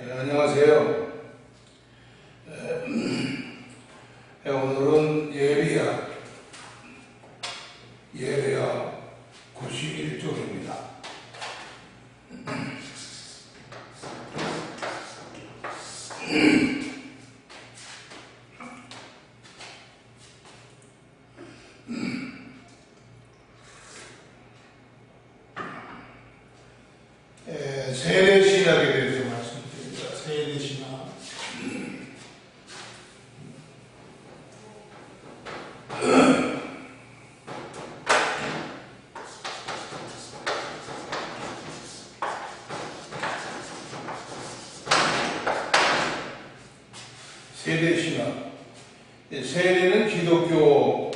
안녕하세요. 오늘은 예배야 91쪽입니다. 세례 신학에 대해서 말씀드립니다. 세례 신학. 세례 신학. 세례는 기독교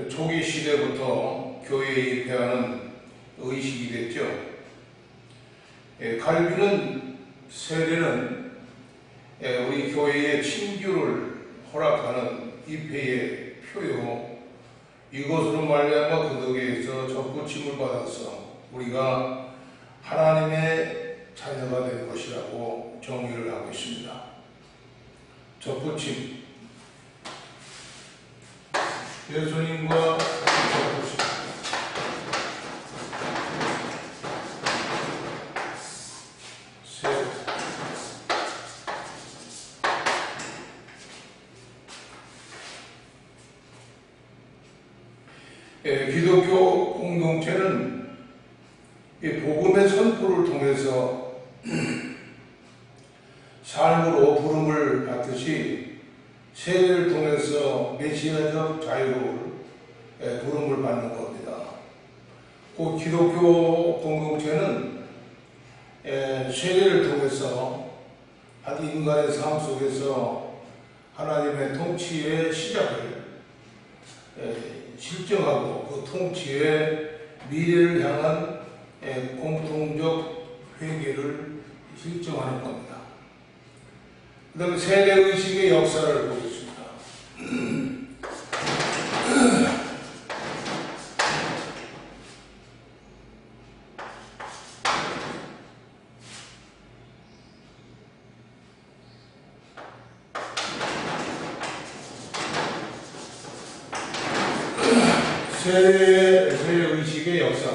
초기 시대부터 교회에 입회하는 의식이 됐죠. 칼빈은 세례는 우리 교회의 친교를 허락하는 입회의 표요, 이것으로 말미암아 그 덕에서 접붙임을 받아서 우리가 하나님의 자녀가 된 것이라고 정의를 하고 있습니다. 접붙임, 예수님과 접붙임. 기독교 공동체는 복음의 선포를 통해서 삶으로 부름을 받듯이 세례를 통해서 메시아적 자유를 부름을 받는 겁니다. 그 기독교 공동체는 세례를 통해서 한 인간의 삶 속에서 하나님의 통치의 시작을 실정하고 그 통치의 미래를 향한 공통적 회개를 실정하는 겁니다. 그 다음에 세례의식의 역사를 보겠습니다. 세례의식의 역사.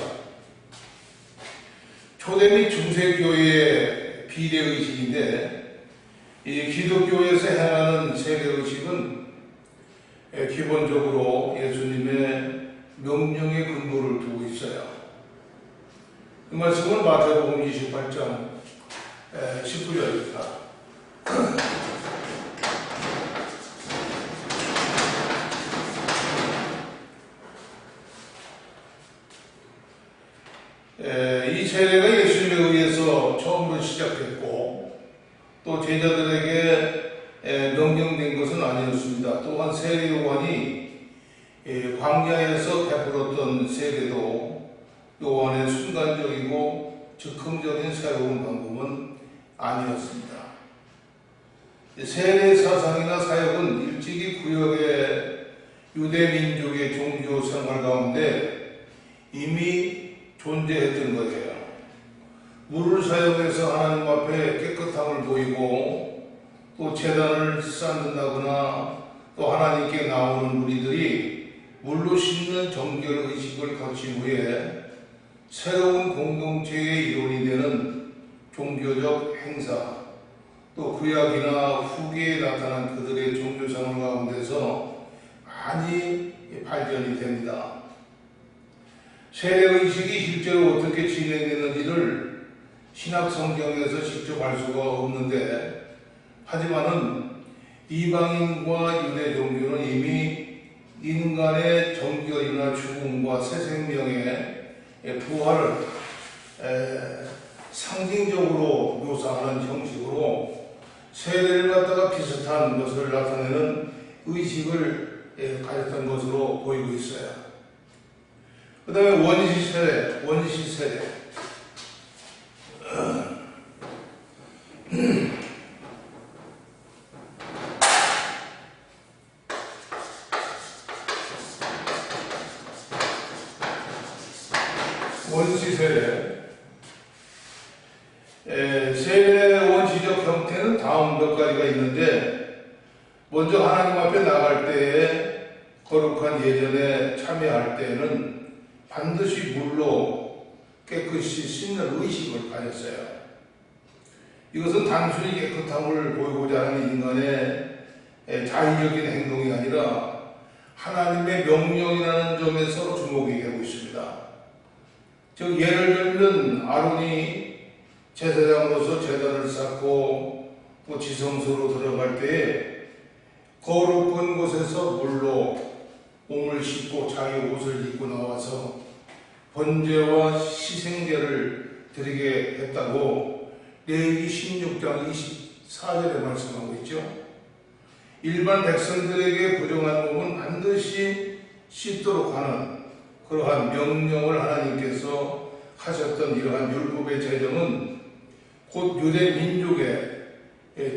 초대 및 중세교회의 비례의식인데, 이 기독교에서 행하는 세례의식은 기본적으로 예수님의 명령의 근거를 두고 있어요. 그 말씀은 마태복음 28장 19절입니다. 이 세례가 예수님에 의해서 처음으로 시작됐고 또 제자들에게 명령된 것은 아니었습니다. 또한 세례 요한이 광야에서 베풀었던 세례도 요한의 순간적이고 즉흥적인 새로운 방법은 아니었습니다. 세례 사상이나 사역은 일찍이 구역의 유대 민족의 종교 생활 가운데 이미 존재했던 거예요. 물을 사용해서 하나님 앞에 깨끗함을 보이고 또 제단을 쌓는다거나 또 하나님께 나오는 무리들이 물로 씻는 정결 의식을 거친 후에 새로운 공동체의 일원이 되는 종교적 행사, 또 구약이나 후기에 나타난 그들의 종교생활 가운데서 많이 발전이 됩니다. 세례의식이 실제로 어떻게 진행되는지를 신약 성경에서 직접 알 수가 없는데, 하지만은 이방인과 유대 종교는 이미 인간의 정결이나 죽음과 새 생명의 부활을 상징적으로 묘사하는 형식으로 세례를 갖다가 비슷한 것을 나타내는 의식을 가졌던 것으로 보이고 있어요. 그 다음에 원시 세례. 원시 세례 세례 원시적 다음 몇 가지가 있는데, 먼저 하나님 앞에 나갈 때에 거룩한 예전에 참여할 때에는 반드시 물로 깨끗이 씻는 의식을 가졌어요. 이것은 단순히 깨끗함을 보이고자 하는 인간의 자의적인 행동이 아니라 하나님의 명령이라는 점에 서로 주목이 되고 있습니다. 즉 예를 들면 아론이 제사장으로서 제단을 쌓고 또 지성소로 들어갈 때에 거룩한 곳에서 물로 몸을 씻고 자기 옷을 입고 나와서 번제와 희생제를 드리게 했다고 레위기 16장 24절에 말씀하고 있죠. 일반 백성들에게 부정한 몸은 반드시 씻도록 하는 그러한 명령을 하나님께서 하셨던 이러한 율법의 제정은 곧 유대 민족의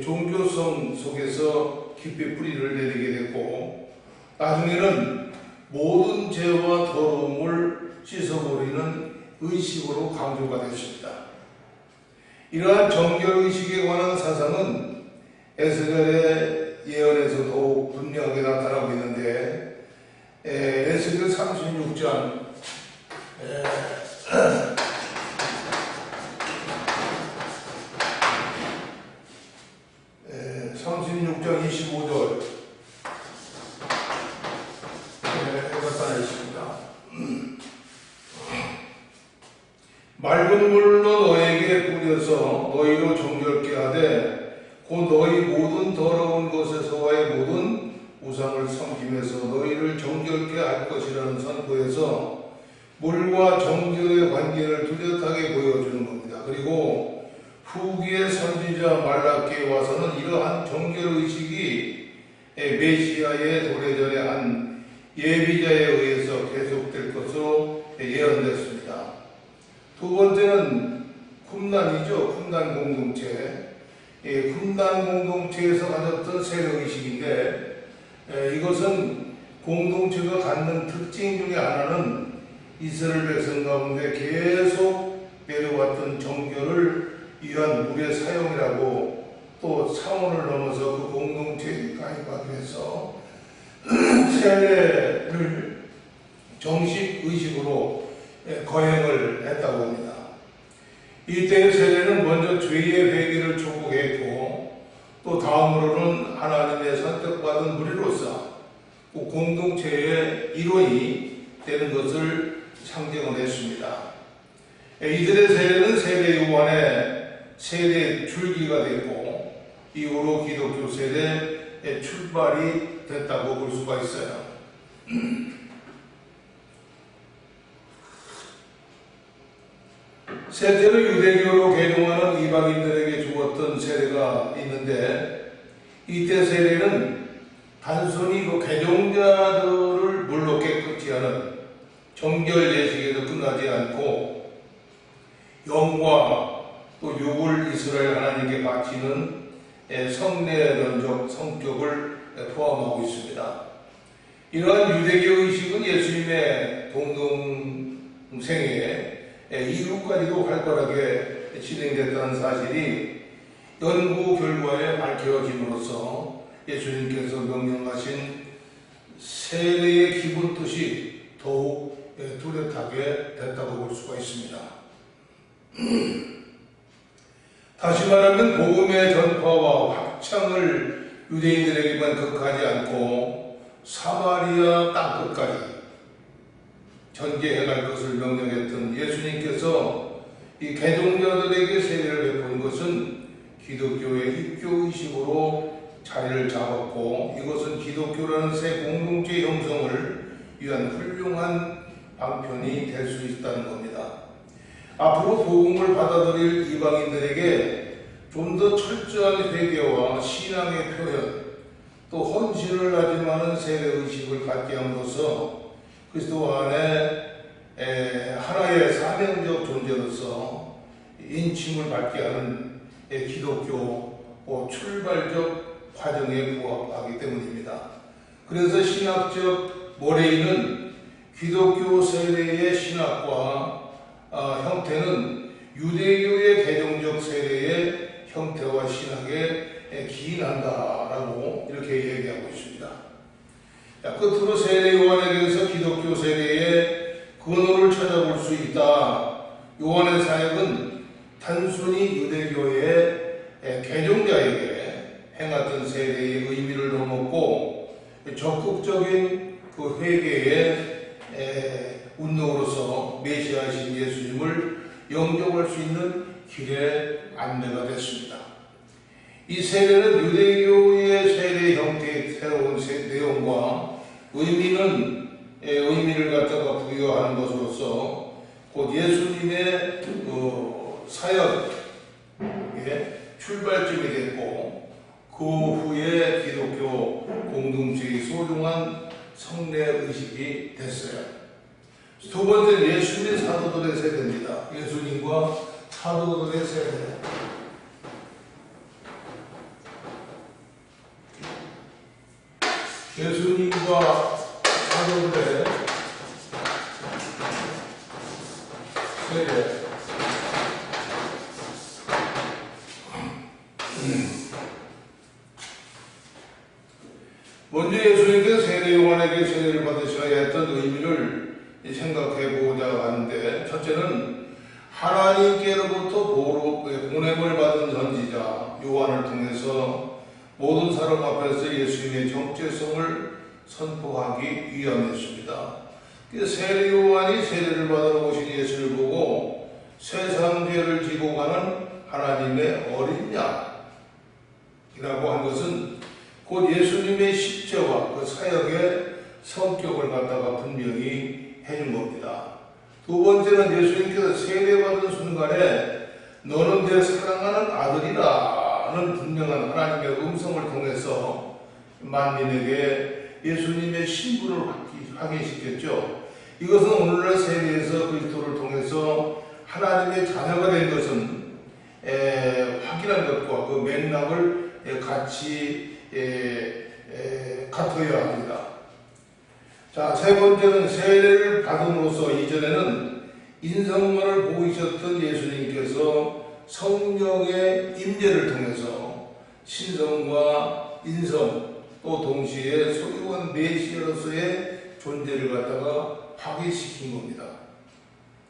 종교성 속에서 깊이 뿌리를 내리게 됐고, 나중에는 모든 죄와 더러움을 씻어버리는 의식으로 강조가 됐습니다. 이러한 정결의식에 관한 사상은 에스겔의 예언에서 더욱 분명하게 나타나고 있는데, 에스겔 36장 25절 나타나 있습니다. 맑은 물로 너에게 뿌려서 너희로 정결케 하되 곧 너희 모든 더러운 것에서와의 모든 우상을 섬기면서 너희를 정결케 할 것이라는 선포에서 물과 정결의 관계를 뚜렷하게 보여주는 겁니다. 그리고 후기의 선지자 말라기에 와서는 이러한 정결의식이 메시아의 도래전에 한 예비자에 의해서 계속될 것으로 예언됐습니다. 두 번째는 쿰단이죠. 쿰단 공동체. 쿰단 공동체에서 가졌던 세력의식인데, 이것은 공동체가 갖는 특징 중에 하나는 이스라엘 백성 가운데 계속 내려왔던 정결을 위한 물의 사용이라고, 또 차원을 넘어서 그 공동체에 가입하기 위해서 세례를 정식 의식으로 거행을 했다고 합니다. 이때의 세례는 먼저 죄의 배기를 촉구했고, 또 다음으로는 하나님의 선택받은 무리로서 공동체의 일원이 되는 것을 상징을 했습니다. 이들의 세례는 세례 요한의 세례 줄기가 됐고, 이후로 기독교 세례의 출발이 됐다고 볼 수가 있어요. 셋째로 유대교로 개종하는 이방인들에게 주었던 세례가 있는데, 이때 세례는 단순히 그 개종자들을 물로 깨끗이 하는 정결 예식에도 끝나지 않고 영과 또 육을 이스라엘 하나님께 바치는 성례론적 성격을 포함하고 있습니다. 이러한 유대교 의식은 예수님의 동등생에 이후까지도 활발하게 진행됐다는 사실이 연구 결과에 밝혀짐으로써 예수님께서 명령하신 세례의 기본 뜻이 더욱 뚜렷하게 됐다고 볼 수가 있습니다. 다시 말하면 복음의 전파와 확장을 유대인들에게만 극하지 않고 사마리아 땅끝까지 전개해갈 것을 명령했던 예수님께서 이 개종자들에게 세례를 베푼 것은 기독교의 입교의식으로 자리를 잡았고, 이것은 기독교라는 새 공동체 형성을 위한 훌륭한 방편이 될 수 있다는 겁니다. 앞으로 복음을 받아들일 이방인들에게 좀 더 철저한 회개와 신앙의 표현, 또 헌신을 다짐하는 세례의식을 갖게 함으로써 그리스도 안에 하나의 사명적 존재로서 인침을 받게 하는 기독교 출발적 과정에 부합하기 때문입니다. 그래서 신학적 모래인은 기독교 세례의 신학과 형태는 유대교의 개종적 세례의 형태와 신학에 기인한다라고 이렇게 얘기하고 있습니다. 끝으로 세례 요한에게서 기독교 세례의 근원을 찾아볼 수 있다. 요한의 사역은 단순히 유대교의 개종자에게 행했던 세례의 의미를 넘었고 적극적인 그 회개의 운동으로서 메시아이신 예수님을 영접할 수 있는 길의 안내가 됐습니다. 이 세례는 유대교의 세례 형태의 새로운 내용과 의미를 갖다가 부여하는 것으로서 곧 예수님의 사역의 출발점이 됐고 그 후에 기독교 공동체의 소중한 성례 의식이 됐어요. 두 번째는 예수님 사도들의 세례입니다. 예수님과 사도들의 세례. 예수님과 사도들의 세례. 먼저 예수님께서 세례 요한에게 세례를 받으셔야 했던 의미를 생각해보자 하는데, 첫째는 하나님께로부터 보냄을 받은 선지자 요한을 통해서 모든 사람 앞에서 예수님의 정체성을 선포하기 위함이었습니다. 세례 요한이 세례를 받으러 오신 예수를 보고 세상 죄를 지고 가는 하나님의 어린 양이라고 한 것은 곧 예수님의 십자가 그 사역의 성격을 갖다가 분명히 해준 겁니다. 두 번째는 예수님께서 세례받은 순간에 너는 내 사랑하는 아들이라는 분명한 하나님의 음성을 통해서 만민에게 예수님의 신분을 확인시켰죠. 이것은 오늘날 세례에서 그리스도를 통해서 하나님의 자녀가 된 것은 확인한 것과 그 맥락을 같이 같아야 합니다. 자, 세 번째는 세례를 받음으로써 이전에는 인성만을 보이셨던 예수님께서 성령의 임재를 통해서 신성과 인성 또 동시에 소유한 메시아로서의 존재를 갖다가 확인시킨 겁니다.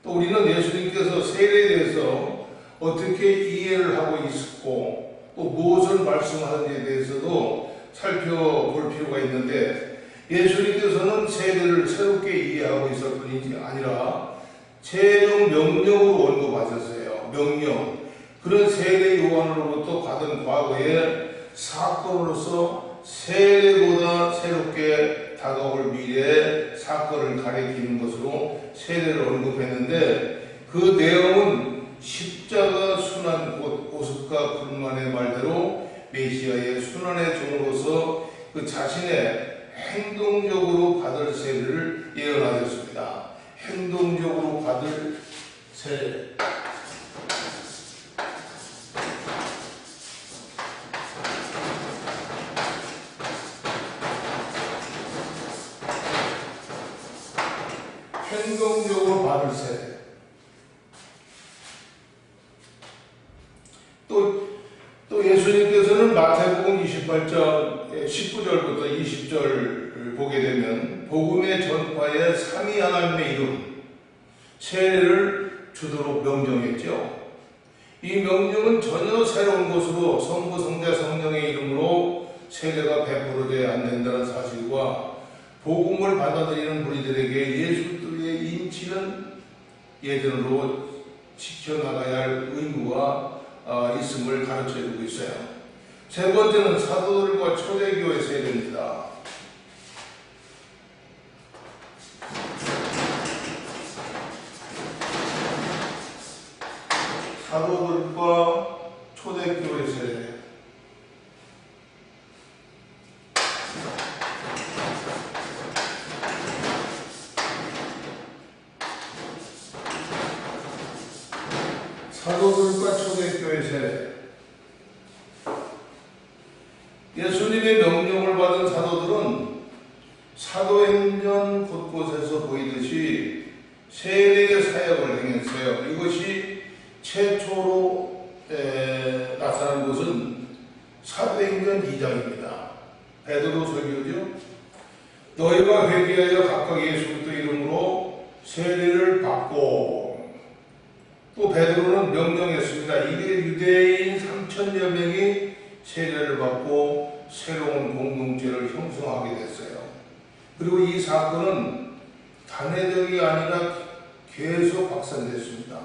또 우리는 예수님께서 세례에 대해서 어떻게 이해를 하고 있었고 또 무엇을 말씀하는지에 대해서도 살펴볼 필요가 있는데, 예수님께서는 세례를 새롭게 이해하고 있을 뿐이 아니라 최종 명령으로 언급하셨어요. 명령. 그런 세례 요한으로부터 받은 과거의 사건으로서 세례보다 새롭게 다가올 미래의 사건을 가리키는 것으로 세례를 언급했는데, 그 내용은 십자가 순환 곧 오습과 불만의 말대로 메시아의 순환의 종으로서 그 자신의 행동적으로 받을 세례를 예언하였습니다. 행동적으로 받을 세례. 행동적으로 받을 세례. 또 예수님께서는 마태복음 28장 19절부터 20절을 보게 되면 복음의 전파에 삼위 하나님의 이름 세례를 주도록 명령했죠. 이 명령은 전혀 새로운 것으로 성부, 성자, 성령의 이름으로 세례가 베풀어져야 안 된다는 사실과 복음을 받아들이는 무리들에게 예수의 인치는 예전으로 지켜나가야 할 의무가 있음을 가르쳐주고 있어요. 세 번째는 사도들과 초대교회 세례입니다. 사도들과 초대교회 세례. 사도들과 초대교회 세례. 예수님의 명령을 받은 사도들은 사도행전 곳곳에서 보이듯이 세례의 사역을 행했어요. 이것이 최초로 나타난 사도행전 2장입니다. 베드로 설교죠. 너희가 회개하여 각각 예수 그리스도 이름으로 세례를 받고, 또 베드로는 명령했습니다. 이게 유대인 3,000여 명이 세례를 받고 새로운 공동체를 형성하게 됐어요. 그리고 이 사건은 단회적이 아니라 계속 확산됐습니다.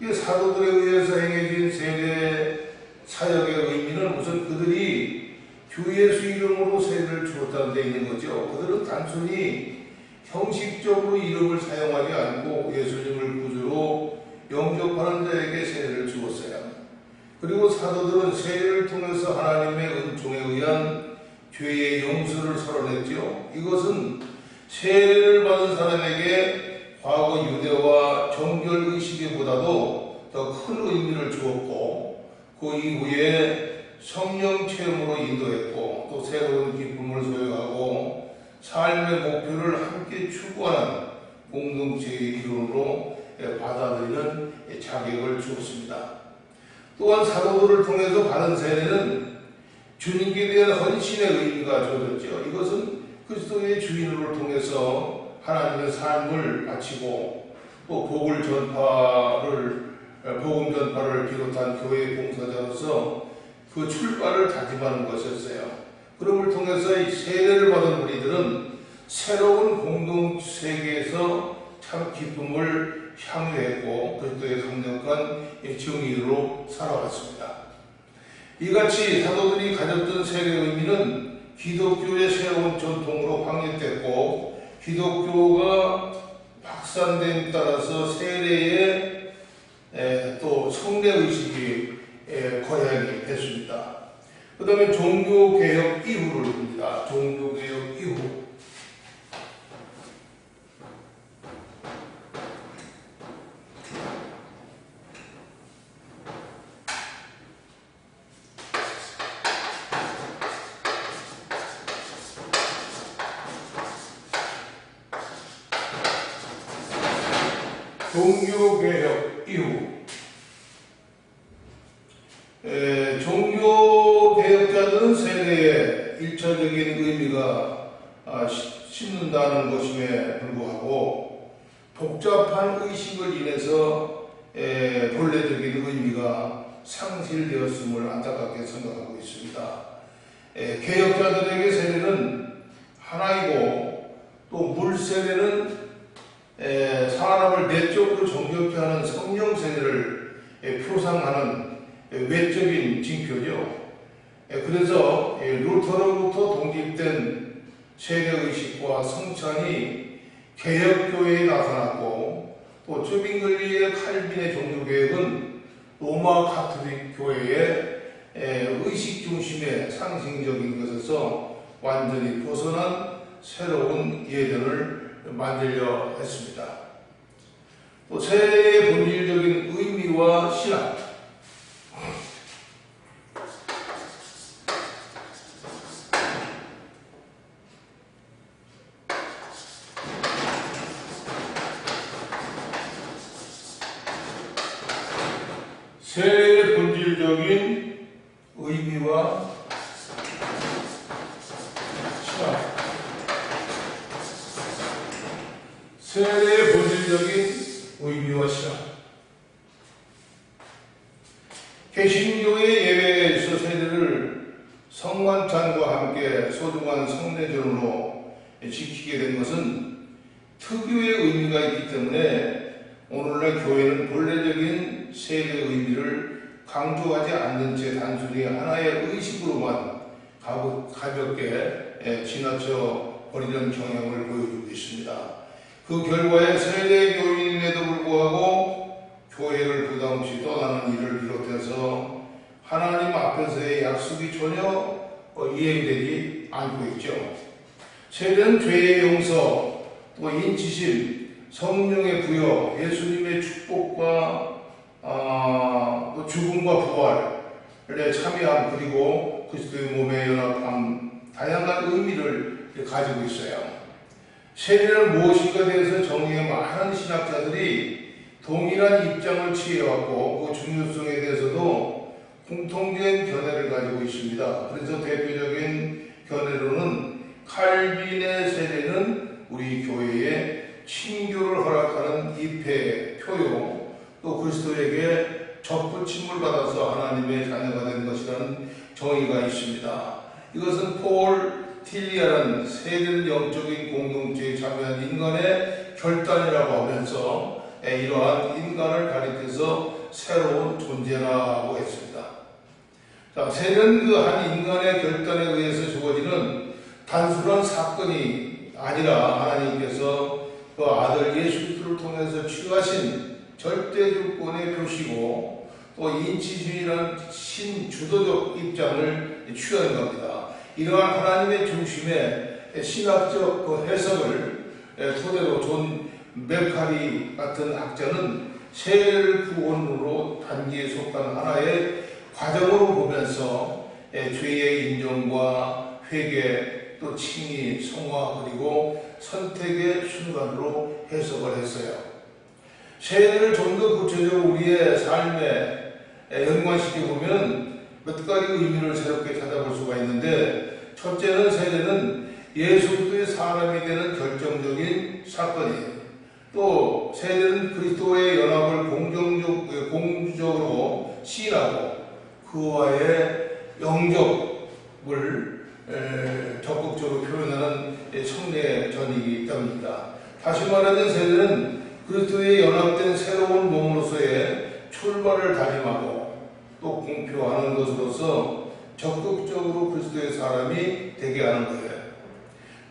이 사도들에 의해서 행해진 세례 사역의 의미는 우선 그들이 주 예수 이름으로 세례를 주었다는 데 있는 거죠. 그들은 단순히 형식적으로 이름을 사용하지 않고 예수님을 구주로 영접하는 자에게 세례를 주었어요. 그리고 사도들은 세례를 통해서 하나님의 은총에 의한 죄의 용서를 선언했죠. 이것은 세례를 받은 사람에게 과거 유대와 정결 의식보다도 더 큰 의미를 주었고, 그 이후에 성령 체험으로 인도했고, 또 새로운 기쁨을 소유하고 삶의 목표를 함께 추구하는 공동체의 일원으로 받아들이는 자격을 주었습니다. 또한 사도들을 통해서 받은 세례는 주님께 대한 헌신의 의미가 주어졌죠. 이것은 그리스도의 주인을 통해서 하나님의 삶을 바치고 또 복음 전파를 비롯한 교회 봉사자로서 그 출발을 다짐하는 것이었어요. 그럼을 통해서 이 세례를 받은 우리들은 새로운 공동체계에서 참 기쁨을 향유했고 그리스도의 강력한 정의로 살아왔습니다. 이같이 사도들이 가졌던 세례의 의미는 기독교의 새로운 전통으로 확립됐고, 기독교가 확산됨에 따라서 세례의 또 성례의식이 거행이 됐습니다. 그 다음에 종교개혁 이후를 봅니다. 종교개혁 이후. 종교개혁 이후 종교개혁자들은 세례에 일차적인 의미가 심는다는 것임에 불구하고 복잡한 의식을 인해서 본래적인 의미가 상실되었음을 안타깝게 생각하고 있습니다. 개혁자들에게 세례는 하나이고 또 물세례는 사람을 내적으로 정결케 하는 성령 세례를 표상하는 외적인 징표죠. 그래서 루터로부터 독립된 세례의식과 성찬이 개혁교회에 나타났고, 또 쯔빙글리의 칼빈의 종교개혁은 로마 가톨릭 교회의 의식 중심의 상징적인 것에서 완전히 벗어난 새로운 예전을 만들려 했습니다. 또 세례의 본질적인 의미와 신앙. 세례의 본질적인 의미와 신앙. 세례의 본질적인 의미와 신앙. 개신교의 예배에 있어 세례를 성만찬과 함께 소중한 성례전으로 지키게 된 것은 특유의 의미가 있기 때문에 오늘날 교회는 본래적인 세례의 의미를 강조하지 않는 채 단순히 하나의 의식으로만 가볍게 지나쳐 버리는 경향을 보여주고 있습니다. 그 결과에 세례 교인임에도 불구하고 교회를 부담없이 떠나는 일을 비롯해서 하나님 앞에서의 약속이 전혀 이행되지 않고 있죠. 세례는 죄의 용서, 또 인치심, 성령의 부여, 예수님의 축복과 또 죽음과 부활에 참여함, 그리고 그리스도의 몸에 연합함, 다양한 의미를 가지고 있어요. 세례는 무엇인가에 대해서 정의해 많은 신학자들이 동일한 입장을 취해왔고 그 중요성에 대해서도 공통된 견해를 가지고 있습니다. 그래서 대표적인 견해로는 칼빈의 세례는 우리 교회에 친교를 허락하는 입회, 표요, 또 그리스도에게 접붙임을 받아서 하나님의 자녀가 된 것이라는 정의가 있습니다. 이것은 폴 틸리아라는 세대는 영적인 공동체에 참여한 인간의 결단이라고 하면서 이러한 인간을 가리켜서 새로운 존재라고 했습니다. 자, 세례는 그 한 인간의 결단에 의해서 주어지는 단순한 사건이 아니라 하나님께서 그 아들 예수 그리스도를 통해서 취하신 절대 주권의 표시고 또 인치주의라는 신주도적 입장을 취하는 겁니다. 이러한 하나님의 중심의 신학적 그 해석을 토대로 존 맥카리 같은 학자는 세례를 구원으로 단기에 속한 하나의 과정으로 보면서 죄의 인정과 회개 또 칭의, 성화 그리고 선택의 순간으로 해석을 했어요. 세례를 좀 더 구체적으로 우리의 삶에 연관시켜보면 몇 가지 의미를 새롭게 찾아볼 수가 있는데, 첫째는 세례는 예수 그리스도의 사람이 되는 결정적인 사건이에요. 또 세례는 그리스도의 연합을 공주적으로 시인하고 그와의 영접을 적극적으로 표현하는 성례의 전이기 때문입니다. 다시 말하면 세례는 그리스도의 연합된 새로운 몸으로서의 출발을 다짐하고 또 공표하는 것으로서 적극적으로 그리스도의 사람이 되게 하는 거예요.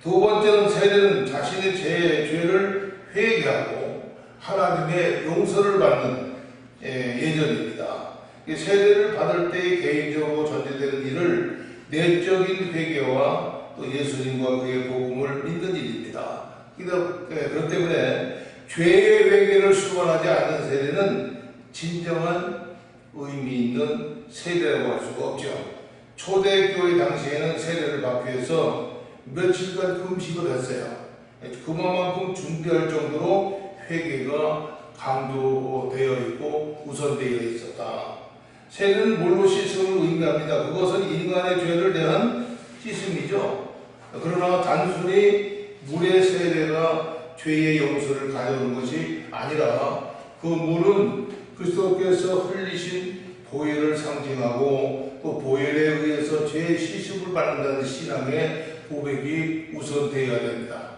두 번째는 세례는 자신의 죄를 회개하고 하나님의 용서를 받는 예전입니다. 세례를 받을 때 개인적으로 전제되는 일을 내적인 회개와 또 예수님과 그의 복음을 믿는 일입니다. 그렇기 때문에 죄의 회개를 수반하지 않는 세례는 진정한 의미 있는 세례라고 할 수가 없죠. 초대교회 당시에는 세례를 받기 위해서 며칠간 금식을 했어요. 그만큼 준비할 정도로 회개가 강조되어 있고 우선되어 있었다. 세례는 물로 씻음을 의미합니다. 그것은 인간의 죄를 대한 씻음이죠. 그러나 단순히 물의 세례가 죄의 용서를 가져오는 것이 아니라 그 물은 그리스도께서 흘리신 보혈을 상징하고 또 보혈에 의해서 죄의 씻음을 받는다는 신앙의 고백이 우선되어야 됩니다.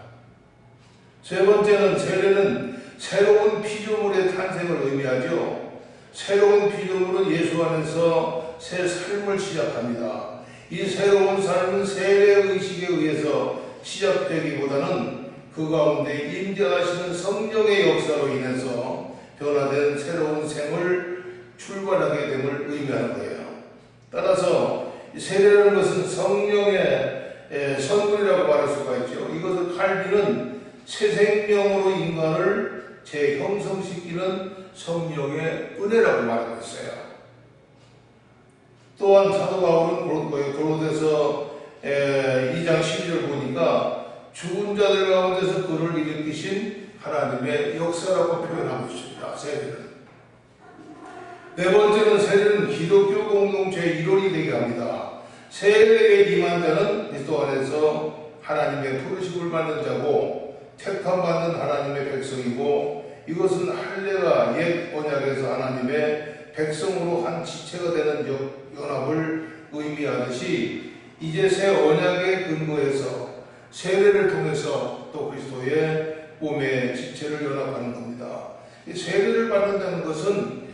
세 번째는 세례는 새로운 피조물의 탄생을 의미하죠. 새로운 피조물은 예수 안에서 새 삶을 시작합니다. 이 새로운 삶은 세례 의식에 의해서 시작되기보다는 그 가운데 임재하시는 성령의 역사로 인해서 변화된 새로운 생을 출발하게 됨을 의미하는 거예요. 따라서 세례라는 것은 성령의 선물이라고 말할 수가 있죠. 이것을 칼빈은 새 생명으로 인간을 재형성시키는 성령의 은혜라고 말하고 있어요. 또한 사도 바울은 고린도서 2장 12절 보니까 죽은 자들 가운데서 그를 일으키신 하나님의 역사라고 표현하고 있습니다. 세례는. 네 번째는 세례는 기독교 공동체의 일원이 되게 합니다. 세례에 임한 자는 그리스도 안에서 하나님의 부르심을 받는 자고 택함받는 하나님의 백성이고, 이것은 할례가 옛 언약에서 하나님의 백성으로 한 지체가 되는 연합을 의미하듯이 이제 새 언약의 근거에서 세례를 통해서 또 그리스도의 몸의 지체를 연합하는 겁니다. 이 세례를 받는다는 것은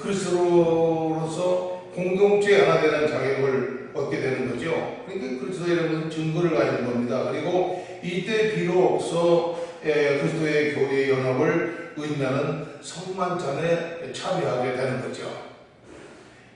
그리스도로서 공동체 하나 되는 자격을 얻게 되는 거죠. 그러니까 그리스도의 증거를 가지는 겁니다. 그리고 이때 비로소 그리스도의 교회의 연합을 의미하는 성만찬에 참여하게 되는 거죠.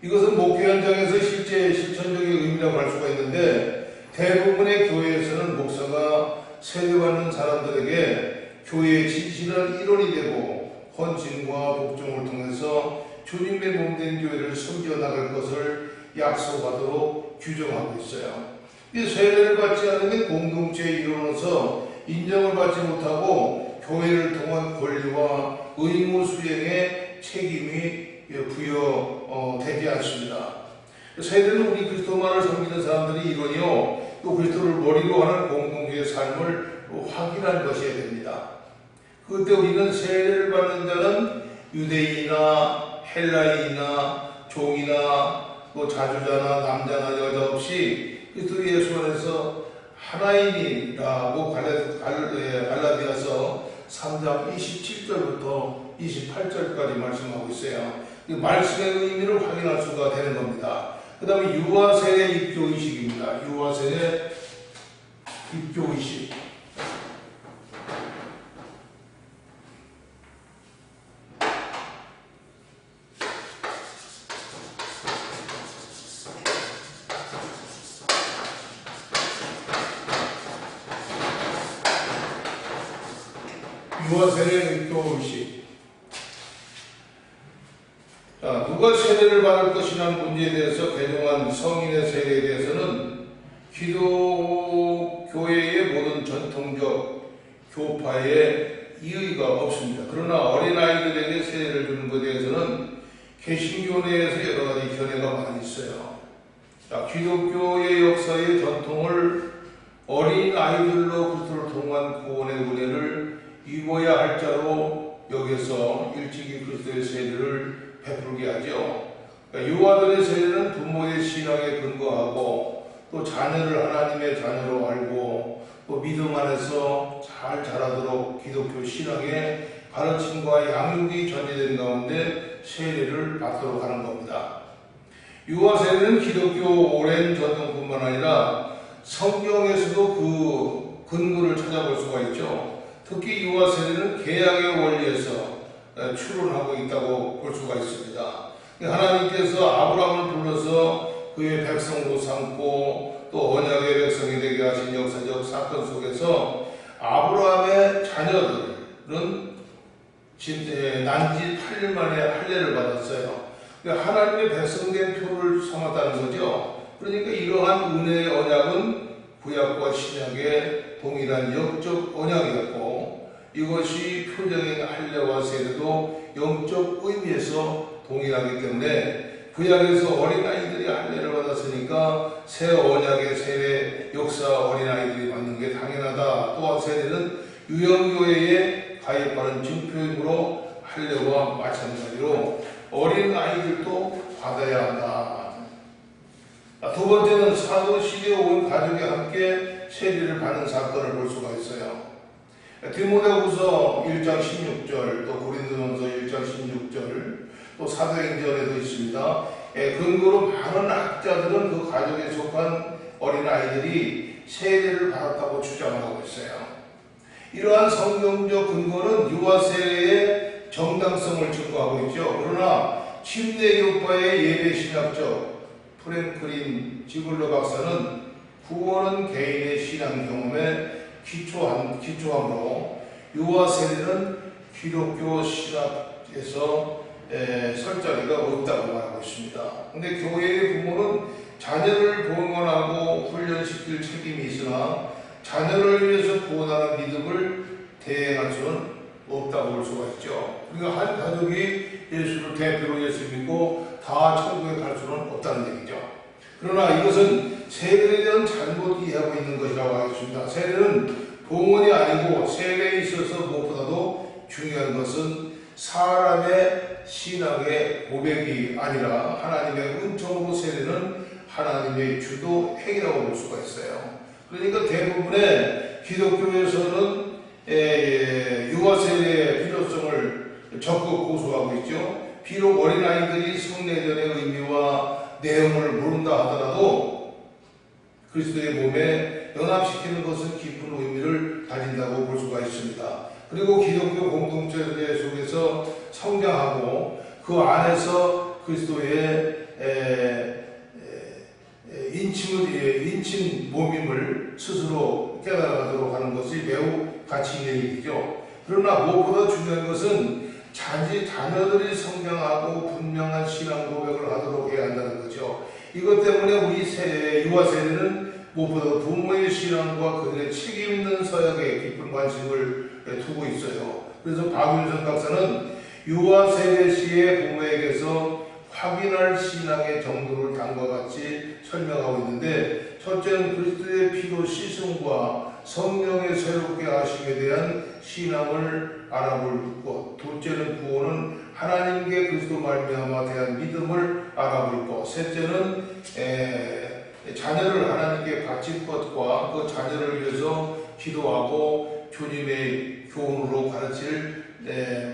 이것은 목회 현장에서 실제 실천적인 의미라고 할 수가 있는데, 대부분의 교회에서는 목사가 세례받는 사람들에게 교회의 진실한 일원이 되고 헌신과 복종을 통해서 주님의 몸된 교회를 섬겨 나갈 것을 약속하도록 규정하고 있어요. 이 세례를 받지 않으면 공동체의 일원으로서 인정을 받지 못하고 교회를 통한 권리와 의무 수행의 책임이 부여되지 않습니다. 세대는 우리 그리스도만을 섬기는 사람들이 이러니요, 또 그리스도를 머리로 하는 공동체의 삶을 확인할 것이어야 됩니다. 그때 우리는 세례를 받는 자는 유대인이나 헬라인이나 종이나 또 자주자나 남자나 여자 없이 그리스도 예수 안에서 하나인이라고 갈라디아서 3장 27절부터 28절까지 말씀하고 있어요. 이 말씀의 의미를 확인할 수가 되는 겁니다. 그 다음에 유아세례 입교의식입니다. 유아세례 입교의식. 유아세례 입교의식. 자, 누가 세례를 받을 것이라는 문제에 대해서 개정한 성인의 세례에 대해서는 기독교회의 모든 전통적 교파에 이의가 없습니다. 그러나 어린아이들에게 세례를 주는 것에 대해서는 개신교 내에서 여러 가지 견해가 많이 있어요. 자, 기독교의 역사의 전통을 어린아이들로 그리스도를 통한 구원의 은혜를 입어야 할 자로 여기서 일찍이 그리스도의 세례를 베풀게 하죠. 그러니까 유아들의 세례는 부모의 신앙에 근거하고 또 자녀를 하나님의 자녀로 알고 또 믿음 안에서 잘 자라도록 기독교 신앙의 가르침과 양육이 전제된 가운데 세례를 받도록 하는 겁니다. 유아 세례는 기독교 오랜 전통뿐만 아니라 성경에서도 그 근거를 찾아볼 수가 있죠. 특히 유아 세례는 계약의 원리에서 출원하고 있다고 볼 수가 있습니다. 하나님께서 아브라함을 불러서 그의 백성으로 삼고 또 언약의 백성이 되게 하신 역사적 사건 속에서 아브라함의 자녀들은 난지 8일 만에 할례를 받았어요. 하나님의 백성된 표를 삼았다는 거죠. 그러니까 이러한 은혜의 언약은 구약과 신약의 동일한 영적 언약이었고 이것이 표적인 할례와 세례도 영적 의미에서 동일하기 때문에 구약에서 어린아이들이 할례를 받았으니까 새 언약의 세례 역사 어린아이들이 받는 게 당연하다. 또한 세례는 유형교회에 가입하는 증표이므로 할례와 마찬가지로 어린아이들도 받아야 한다. 두 번째는 사도 시대에 온 가족이 함께 세례를 받는 사건을 볼 수가 있어요. 디모데후서 1장 16절, 또 고린도전서 1장 16절, 또 사도행전에도 있습니다. 근거로 많은 학자들은 그 가족에 속한 어린아이들이 세례를 받았다고 주장하고 있어요. 이러한 성경적 근거는 유아세례의 정당성을 증거하고 있죠. 그러나 침례교파의 예배신학적 프랭클린 지글러 박사는 구원은 개인의 신앙 경험에 기초함으로 유아세례는 기독교 신학에서 설 자리가 없다고 말하고 있습니다. 그런데 교회의 부모는 자녀를 봉헌하고 훈련시킬 책임이 있으나 자녀를 위해서 구원하는 믿음을 대행할 수는 없다고 볼 수가 있죠. 그러니까 한 가족이 예수를 대표로 예수 믿고 다 천국에 갈 수는 없다는 얘기죠. 그러나 이것은 세례에 대한 잘못 이해하고 있는 것이라고 하겠습니다. 세례는 봉헌이 아니고 세례에 있어서 무엇보다도 중요한 것은 사람의 신앙의 고백이 아니라 하나님의 은총으로 세례는 하나님의 주도 행위라고 볼 수가 있어요. 그러니까 대부분의 기독교에서는 유아세례의 필요성을 적극 고수하고 있죠. 비록 어린아이들이 성례전의 의미와 내용을 모른다 하더라도 그리스도의 몸에 연합시키는 것은 깊은 의미를 가진다고 볼 수가 있습니다. 그리고 기독교 공동체 속에서 성장하고 그 안에서 그리스도의 인친 몸임을 스스로 깨달아가도록 하는 것이 매우 가치 있는 일이죠. 그러나 무엇보다 중요한 것은 자녀들이 성장하고 분명한 신앙 고백을 하도록 해야 한다는 거죠. 이것 때문에 우리 유아 세례는 무엇보다 부모의 신앙과 그들의 책임 있는 서약에 깊은 관심을 두고 있어요. 그래서 박윤선 박사는 유아 세례 시의 부모에게서 확인할 신앙의 정도를 다음과 같이 설명하고 있는데, 첫째는 그리스도의 피로 씻음과 성령의 새롭게 하심에 대한 신앙을 알아볼 것, 둘째는 구원은 하나님께 그리스도 말미암아 대한 믿음을 알아볼 것, 셋째는 자녀를 하나님께 바칠 것과 그 자녀를 위해서 기도하고 주님의 교훈으로 가르칠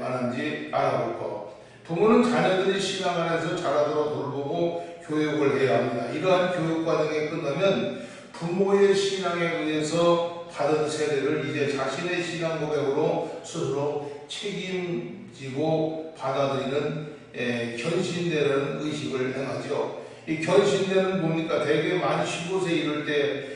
만한지 알아볼 것. 부모는 자녀들이 신앙 안에서 자라도록 돌보고 교육을 해야 합니다. 이러한 교육 과정이 끝나면 부모의 신앙에 의해서 받은 세례를 이제 자신의 신앙 고백으로 스스로 책임지고 받아들이는 견신대라는 의식을 행하죠. 이 견신대는 뭡니까? 대개 만 15세 이럴 때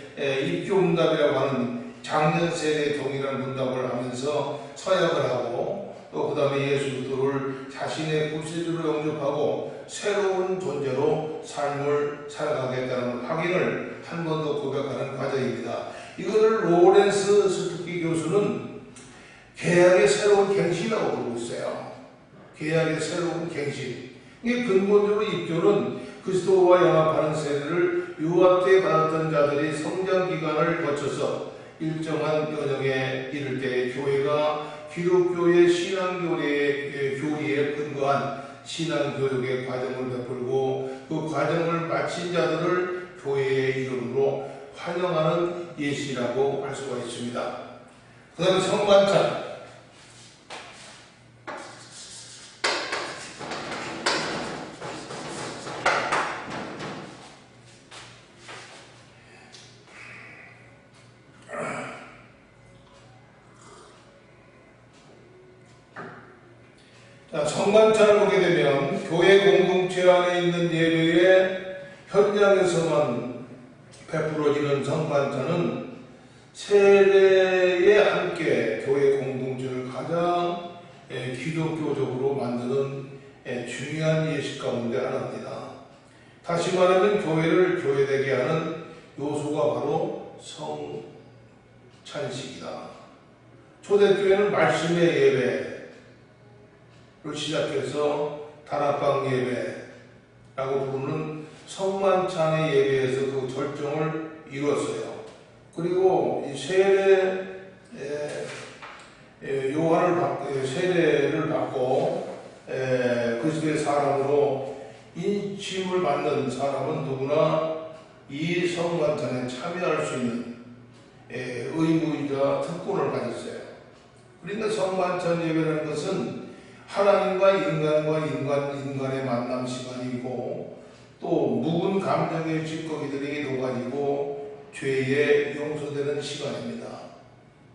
입교응답이라고 하는 작년 세례 동일한 문답을 하면서 서약을 하고, 또 그 다음에 예수 그리스도를 자신의 구세주로 영접하고 새로운 존재로 삶을 살아가겠다는 확인을 한 번 더 고백하는 과정입니다. 이거를 로렌스 스투키 교수는 계약의 새로운 갱신이라고 부르고 있어요. 계약의 새로운 갱신. 이게 근본적으로 입교는 그리스도와 연합하는 세례를 유아 때 받았던 자들이 성장 기간을 거쳐서 일정한 여정에 이를 때 교회가 기독교의 교리에 근거한 신앙교육의 과정을 베풀고 그 과정을 마친 자들을 교회의 이름으로 환영하는 예시라고 할 수가 있습니다. 그 다음에 성만찬. 성만찬을 보게 되면 교회 공동체 안에 있는 예배의 현장에서만 베풀어지는 성만찬은 세례에 함께 교회 공동체를 가장 기독교적으로 만드는 중요한 예식 가운데 하나입니다. 다시 말하면 교회를 교회되게 하는 요소가 바로 성찬식이다. 초대교회는 말씀의 예배를 시작해서 다락방 예배라고 부르는 성만찬의 예배에서 그 절정을 이루었어요. 그리고 이 세례를 받고 그리스도의 사람으로 인침을 받는 사람은 누구나 이 성만찬에 참여할 수 있는 의무이자 특권을 가졌어요. 그러니까 성만찬 예배라는 것은 하나님과 인간의 만남 시간이고, 또 묵은 감정의 찌꺼기들이 녹아지고 죄에 용서되는 시간입니다.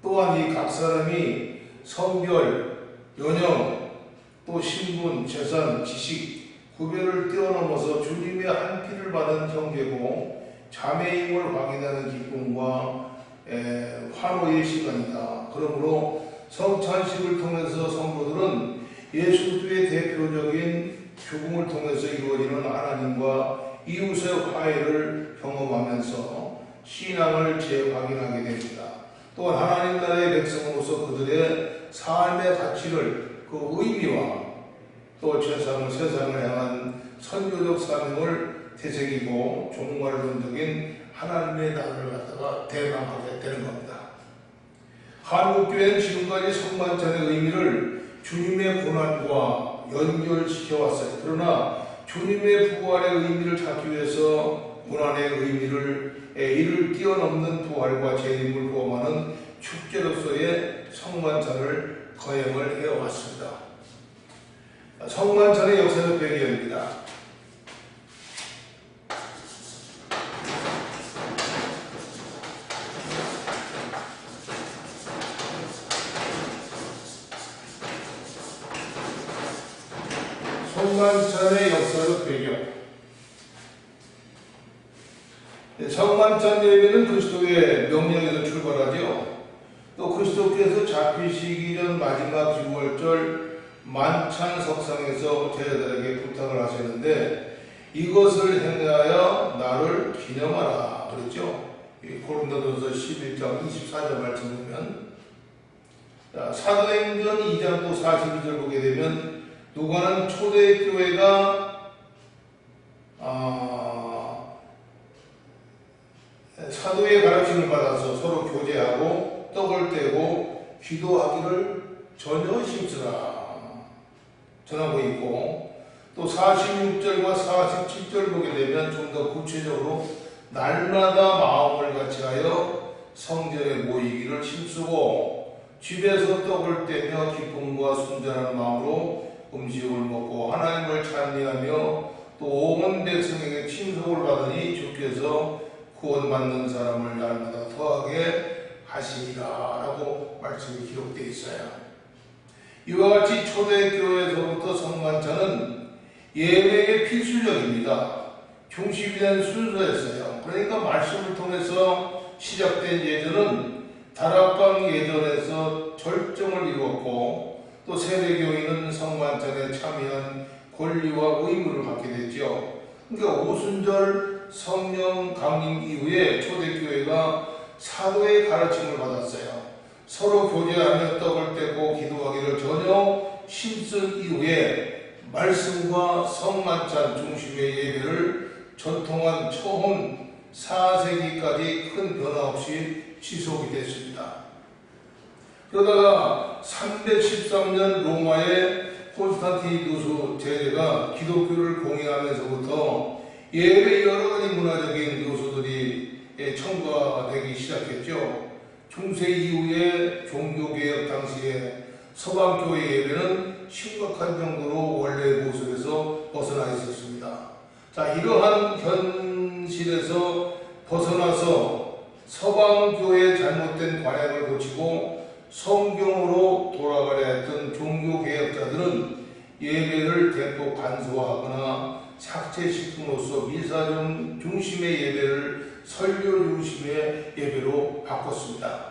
또한 이 각 사람이 성별, 연령, 또 신분, 재산, 지식, 구별을 뛰어넘어서 주님의 한 피를 받은 형제고 자매임을 확인하는 기쁨과 환호의 시간이다. 그러므로 성찬식을 통해서 성도들은 예수 그리스도의 대표적인 죽음을 통해서 이루어지는 하나님과 이웃의 화해를 경험하면서 신앙을 재확인하게 됩니다. 또한 하나님 나라의 백성으로서 그들의 삶의 가치를, 그 의미와 또 세상을 향한 선교적 사명을 되새기고 종말론적인 하나님의 나라를 갖다가 대망하게 되는 겁니다. 한국교회는 지금까지 성만찬의 의미를 주님의 고난과 연결시켜왔어요. 그러나 주님의 부활의 의미를 찾기 위해서 고난의 의미를 이를 뛰어넘는 부활과 재림을 포함하는 축제로서의 성만찬을 거행을 해왔습니다. 성만찬의 역사적 배경입니다. 성만찬의 역사적 배경. 성만찬 예배는 그리스도의 명령에서 출발하죠. 또 그리스도께서 잡히시기 전 마지막 유월절 만찬 석상에서 제자들에게 부탁을 하셨는데, 이것을 행하여 나를 기념하라 그랬죠. 고린도전서 11장 24절 말씀 보면, 사도행전 2장도 42절 보게 되면 누가는 초대교회가 사도의 가르침을 받아서 서로 교제하고 떡을 떼고 기도하기를 전혀 힘쓰라 전하고 있고, 또 46절과 47절 보게 되면 좀 더 구체적으로 날마다 마음을 같이하여 성전에 모이기를 힘쓰고 집에서 떡을 떼며 기쁨과 순전한 마음으로 음식을 먹고 하나님을 찬미하며 또 온 백성에게 칭송을 받으니 주께서 구원받는 사람을 날마다 더하게 하시리라 라고 말씀이 기록되어 있어요. 이와 같이 초대교회에서부터 성만찬은 예배의 필수적입니다. 중심이 된 순서였어요. 그러니까 말씀을 통해서 시작된 예전은 다락방 예전에서 절정을 이루었고, 또 세례교인은 성만찬에 참여한 권리와 의무를 갖게 됐죠. 그러니까 오순절 성령 강림 이후에 초대교회가 사도의 가르침을 받았어요. 서로 교제하며 떡을 떼고 기도하기를 전혀 힘쓴 이후에 말씀과 성만찬 중심의 예배를 전통한 처음 4세기까지 큰 변화 없이 지속이 됐습니다. 그러다가 313년 로마의 콘스탄티누스 제례가 기독교를 공인하면서부터 예배 여러 가지 문화적인 요소들이 첨가되기 시작했죠. 중세 이후에 종교개혁 당시에 서방교회 예배는 심각한 정도로 원래의 모습에서 벗어나 있었습니다. 자, 이러한 현실에서 벗어나서 서방교회의 잘못된 관행을 고치고 성경으로 돌아가려 했던 종교개혁자들은 예배를 대폭 간소화하거나 삭제시킴으로써 미사 중심의 예배를 설교 중심의 예배로 바꿨습니다.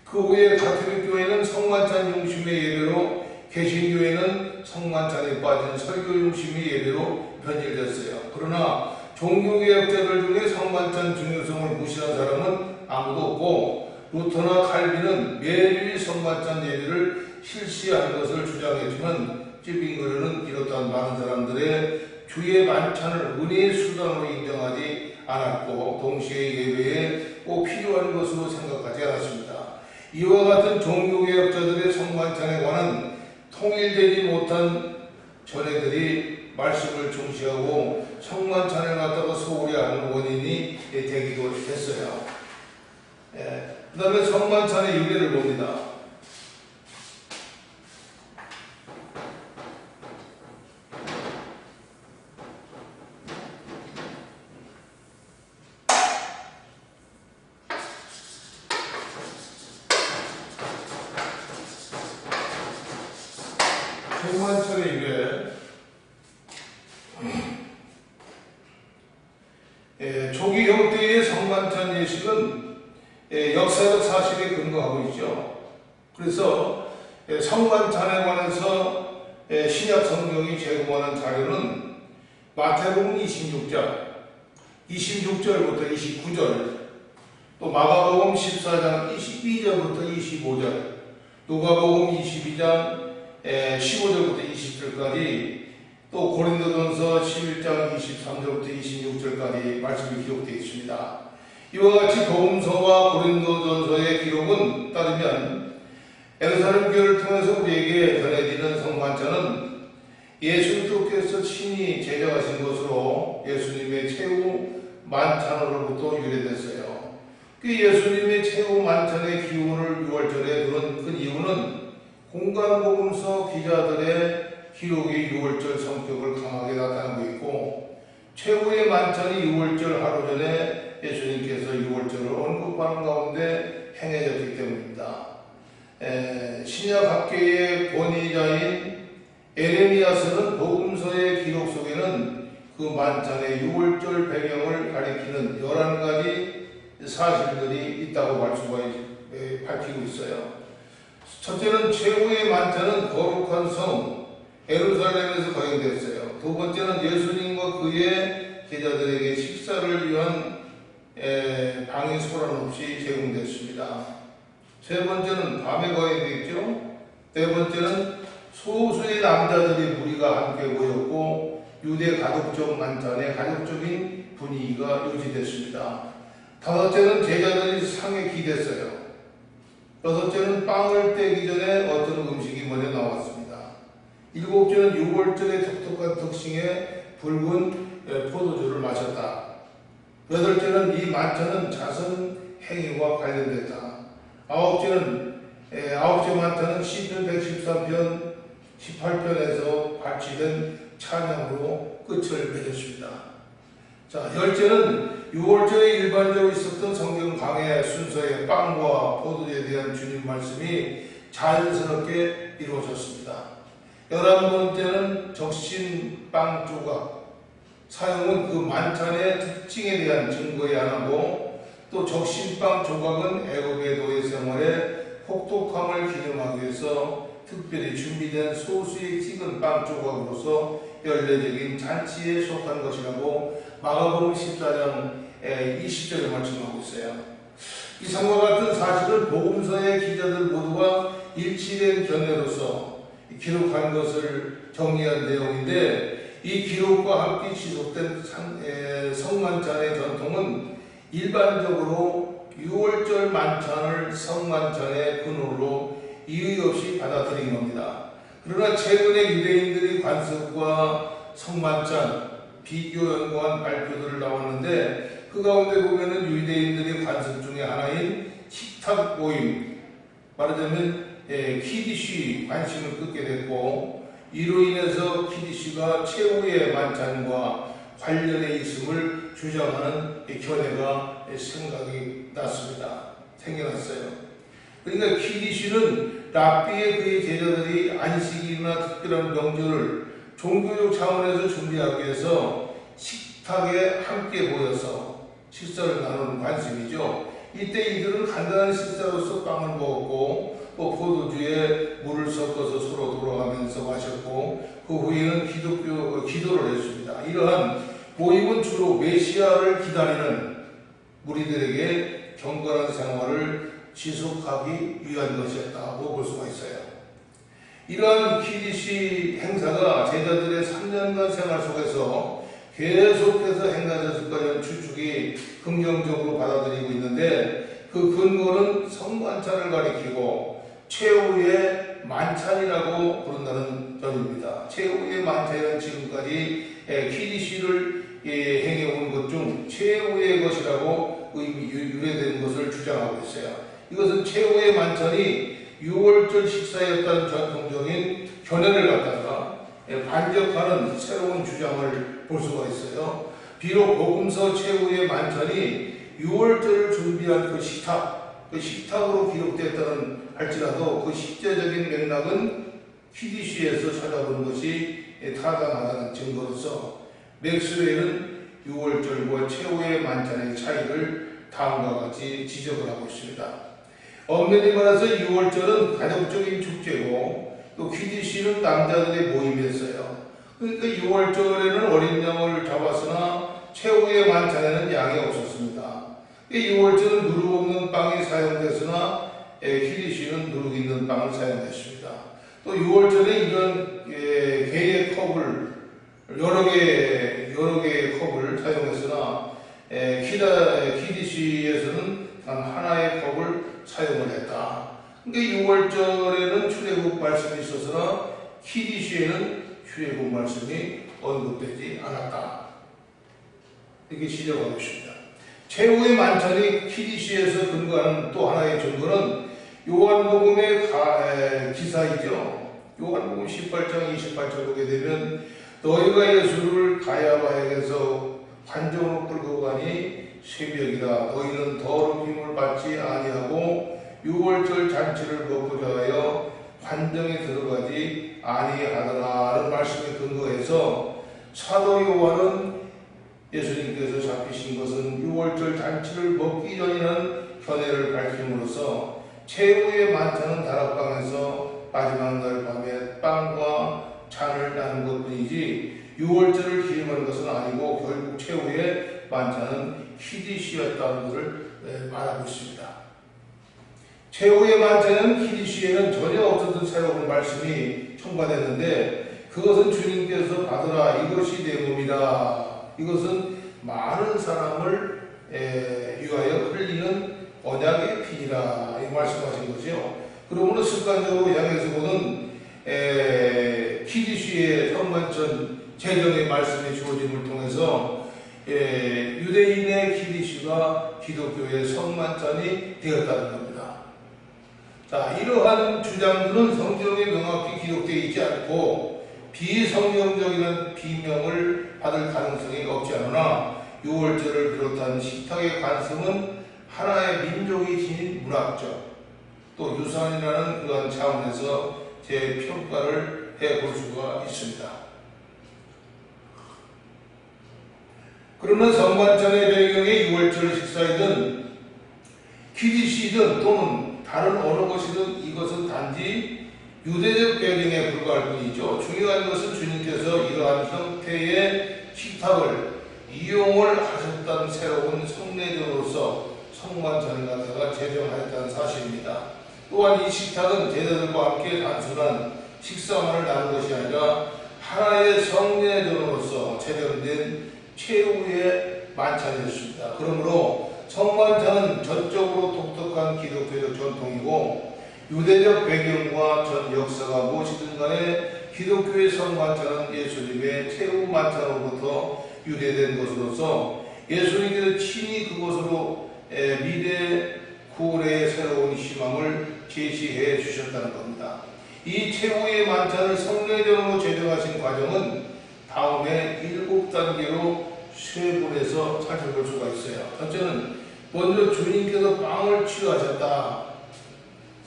그 후에 가톨릭 교회는 성만찬 중심의 예배로, 개신교회는 성만찬에 빠진 설교 중심의 예배로 변질됐어요. 그러나 종교개혁자들 중에 성만찬 중요성을 무시한 사람은 아무도 없고, 루터나 칼빈은 매일 성만찬 예배를 실시한 것을 주장했지만 찌빙거리는 비롯한 많은 사람들의 주의 만찬을 은혜의 수단으로 인정하지 않았고, 동시에 예배에 꼭 필요한 것으로 생각하지 않았습니다. 이와 같은 종교개혁자들의 성만찬에 관한 통일되지 못한 전해들이 말씀을 중시하고 성만찬을 갖다가 소홀히 하는 원인이 되기도 했어요. 그 다음에 성만찬의 유래를 봅니다. 성만찬의 유래, 초기 형태의 성만찬 예식은 역사적 사실에 근거하고 있죠. 그래서 성만찬에 관해서 신약 성경이 제공하는 자료는 마태복음 26장 26절부터 29절, 또 마가복음 14장 22절부터 25절, 누가복음 22장 15절부터 20절까지, 또 고린도전서 11장 23절부터 26절까지 말씀이 기록되어 있습니다. 이와 같이 복음서와 고린도전서의 기록은 따르면 예루살렘 교회를 통해서 우리에게 전해지는 성만찬은 예수님께서 친히 제정하신 것으로 예수님의 최후 만찬으로부터 유래됐어요. 그 예수님의 최후 만찬의 기운을 6월절에 두는 그 이유는 공간복음서 기자들의 기록이 6월절 성격을 강하게 나타내고 있고, 최후의 만찬이 6월절 하루 전에 예수님께서 6월절을 언급하는 가운데 행해졌기 때문입니다. 신약학계의 권위자인 에레미야서는 복음서의 기록 속에는 그 만찬의 6월절 배경을 가리키는 11가지 사실들이 있다고 밝히고 있어요. 첫째는 최후의 만찬은 거룩한 성 예루살렘에서 거행됐어요. 두 번째는 예수님과 그의 제자들에게 식사를 위한 방이 소란 없이 제공됐습니다. 세 번째는 밤에 거행됐죠. 네 번째는 소수의 남자들의 무리가 함께 모였고 유대 가족적 만찬에 가족적인 분위기가 유지됐습니다. 다섯째는 제자들이 상에 기댔어요. 여섯째는 빵을 떼기 전에 어떤 음식이 먼저 나왔습니다. 일곱째는 유월절의 독특한 특징에 붉은 포도주를 마셨다. 여덟째는 이 만찬은 자선 행위와 관련됐다. 아홉째 만찬은 시편 113편 18편에서 발치된 찬양으로 끝을 맺었습니다. 자, 열째는 6월절에 일반적으로 있었던 성경 강해 순서의 빵과 포도주에 대한 주님 말씀이 자연스럽게 이루어졌습니다. 11번째는 적신 빵 조각. 사용은 그 만찬의 특징에 대한 증거에 안하고 또 적신빵 조각은 애굽의 노예 생활에 혹독함을 기념하기 위해서 특별히 준비된 소수의 찍은 빵 조각으로서 연례적인 잔치에 속한 것이라고 마가복음 14장 20절에 말씀하고 있어요. 이상과 같은 사실은 복음서의 기자들 모두가 일치된 견해로서 기록한 것을 정리한 내용인데 이 기록과 함께 지속된 성만찬의 전통은 일반적으로 6월절 만찬을 성만찬의 근원으로 이의 없이 받아들인 겁니다. 그러나 최근에 유대인들이 관습과 성만찬 비교 연구한 발표들을 나왔는데 그 가운데 보면은 유대인들의 관습 중에 하나인 식탁 모임, 말하자면 키디쉬 관심을 갖게 됐고 이로 인해서 키디쉬가 최후의 만찬과 관련해 있음을 주장하는 견해가 생겨났어요. 그러니까 키디쉬는 랍비의 그의 제자들이 안식일이나 특별한 명절을 종교적 차원에서 준비하기 위해서 식탁에 함께 모여서 식사를 나누는 관습이죠. 이때 이들은 간단한 식사로서 빵을 먹었고 또 포도주에 물을 섞어서 서로 돌아가면서 마셨고 그 후에는 기도를 했습니다. 이러한 모임은 주로 메시아를 기다리는 무리들에게 경건한 생활을 지속하기 위한 것이었다고 볼 수가 있어요. 이러한 키디시 행사가 제자들의 3년간 생활 속에서 계속해서 행해졌을 거라는 추측이 긍정적으로 받아들이고 있는데 그 근거는 성만찬을 가리키고 최후의 만찬이라고 부른다는 점입니다. 최후의 만찬은 지금까지 키디시를 행해온 것 중 최후의 것이라고 유래된 것을 주장하고 있어요. 이것은 최후의 만찬이 6월절 식사였다는 전통적인 견해를 갖다가 반격하는 새로운 주장을 볼 수가 있어요. 비록 복음서 최후의 만찬이 6월절을 준비한 그 식탁으로 기록됐다는 할지라도 그 실제적인 맥락은 키디쉬에서 찾아보는 것이 타당하다는 증거로서 맥스웰은 6월절과 최후의 만찬의 차이를 다음과 같이 지적을 하고 있습니다. 엄연히 말해서 6월절은 가족적인 축제고 또 키디쉬는 남자들의 모임이었어요. 그러니까 6월절에는 어린 양을 잡았으나 최후의 만찬에는 양이 없었습니다. 6월절은 누룩 없는 빵이 사용됐으나 키디쉬는 누룩 있는 빵을 사용했습니다. 또 6월절에 이런 개의 컵을 여러 개의 컵을 사용했으나 키디쉬에서는 단 하나의 컵을 사용을 했다. 그러니까 6월절에는 출애굽 말씀이 있었으나 키디쉬에는 출애굽 말씀이 언급되지 않았다. 이렇게 지적하고 있습니다. 최후의 만찬이 키디쉬에서 근거하는 또 하나의 증거는 요한복음의 기사이죠. 요한복음 18장 28절 보게 되면 너희가 예수를 가야바에게서 관정으로 끌고 가니 새벽이다. 너희는 더러움을 받지 아니하고 6월절 잔치를 먹고자 하여 관정에 들어가지 아니하더라는 말씀에 근거해서 사도 요한은 예수님께서 잡히신 것은 6월절 잔치를 먹기 전이라는 견해를 밝힘으로써 최후의 만찬은 다락방에서 마지막 날 밤에 빵과 잔을 나눈 것뿐이지 6월절을 기념하는 것은 아니고 결국 최후의 만찬은 키디쉬였다는 것을 말하고 있습니다. 최후의 만찬은 키디쉬에는 전혀 없었던 새로운 말씀이 첨가됐는데 그것은 주님께서 받으라 이것이 내 몸이라. 이것은 많은 사람을 위하여 흘리는 언약의 피니라 이 말씀하신 거죠. 그러므로 습관적으로 약에서 보는 키디슈의 성만찬 제정의 말씀이 주어짐을 통해서 유대인의 키디슈가 기독교의 성만찬이 되었다는 겁니다. 자, 이러한 주장들은 성경에 명확히 기록되어 있지 않고 비성경적인 비명을 받을 가능성이 없지 않으나 유월절을 비롯한 식탁의 관습은 하나의 민족이 지닌 문학적 또 유산이라는 그런 차원에서 재평가를 해볼 수가 있습니다. 그러나 성만찬의 배경에 유월절 식사이든 키디시든 또는 다른 어느 것이든 이것은 단지 유대적 배경에 불과할 뿐이죠. 중요한 것은 주님께서 이러한 형태의 식탁을 이용을 하셨다는 새로운 성례전으로서 성만찬을 갖다가 제정하였다는 사실입니다. 또한 이 식탁은 제자들과 함께 단순한 식사만을 나눈 것이 아니라 하나의 성례전으로서 제정된 최후의 만찬이었습니다. 그러므로 성만찬은 전적으로 독특한 기독교적 전통이고 유대적 배경과 전 역사가 무엇이든 간에 기독교의 성만찬은 예수님의 최후 만찬으로부터 유래된 것으로서 예수님께서 친히 그것으로 미래 구원의 새로운 희망을 제시해 주셨다는 겁니다. 이 최후의 만찬을 성례전으로 제정하신 과정은 다음에 7단계로 쇄분해서 살펴볼 수가 있어요. 첫째는 먼저 주님께서 빵을 취하셨다.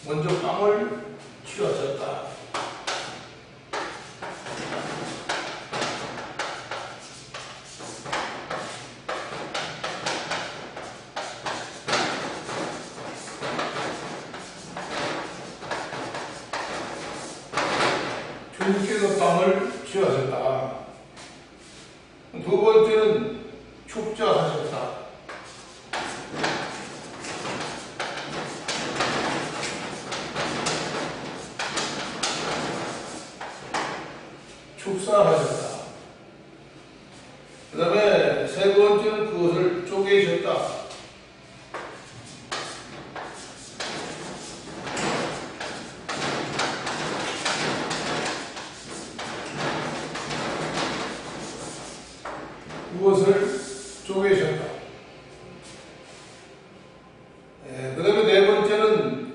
먼저 빵을 취하셨다. 주님께서 빵을 취하셨다. 두 번째는 축자하셨다. 축사하셨다. 그 다음에 세 번째는 그것을 쪼개셨다. 그것을 쪼개셨다. 그 다음에 네 번째는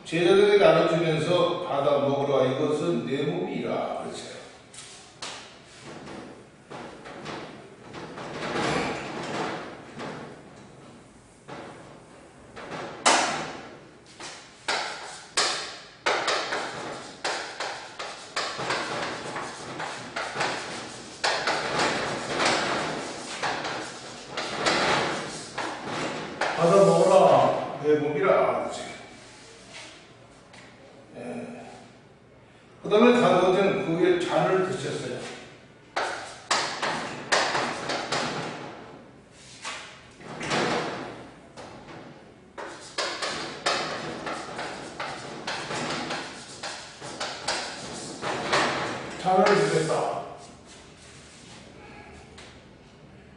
제자들에게 나눠주면서 받아 먹으라. 이것은 내 몸이라. 그랬어요. 받아 먹어라 내 몸이라. 그 다음에 다른 번째는 그 위에 잔을 드셨어요. 잔을 드렸다.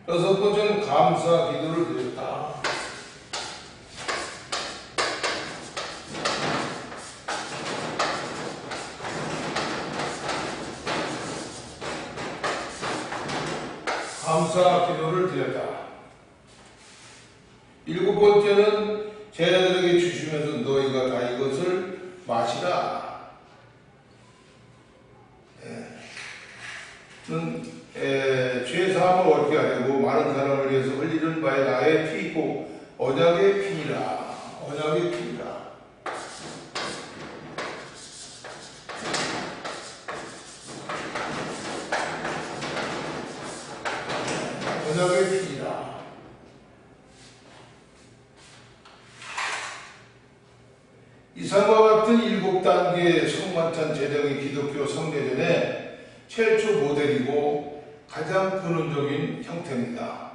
여섯 번째는 감사 기도를 드렸다. 감사 기도를 드렸다. 일곱 번째는 제자들에게 주시면서 너희가 다 이것을 마시라. 죄사함을 얻게 하려고 많은 사람을 위해서 흘리는 바에 나의 피고 언약의 피니라. 언약의 피니라. 언약의 피니라. 이상과 같은 7단계의 성만찬 제정의 기독교 성례전의 최초 모델이고 가장 근원적인 형태입니다.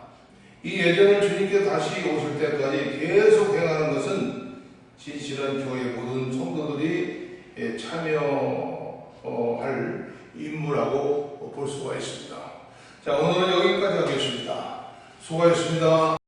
이 예전을 주님께 다시 오실 때까지 계속 행하는 것은 진실한 교회 모든 성도들이 참여하고 할 인물이라고 볼 수가 있습니다. 자, 오늘은 여기까지 하겠습니다. 수고하셨습니다.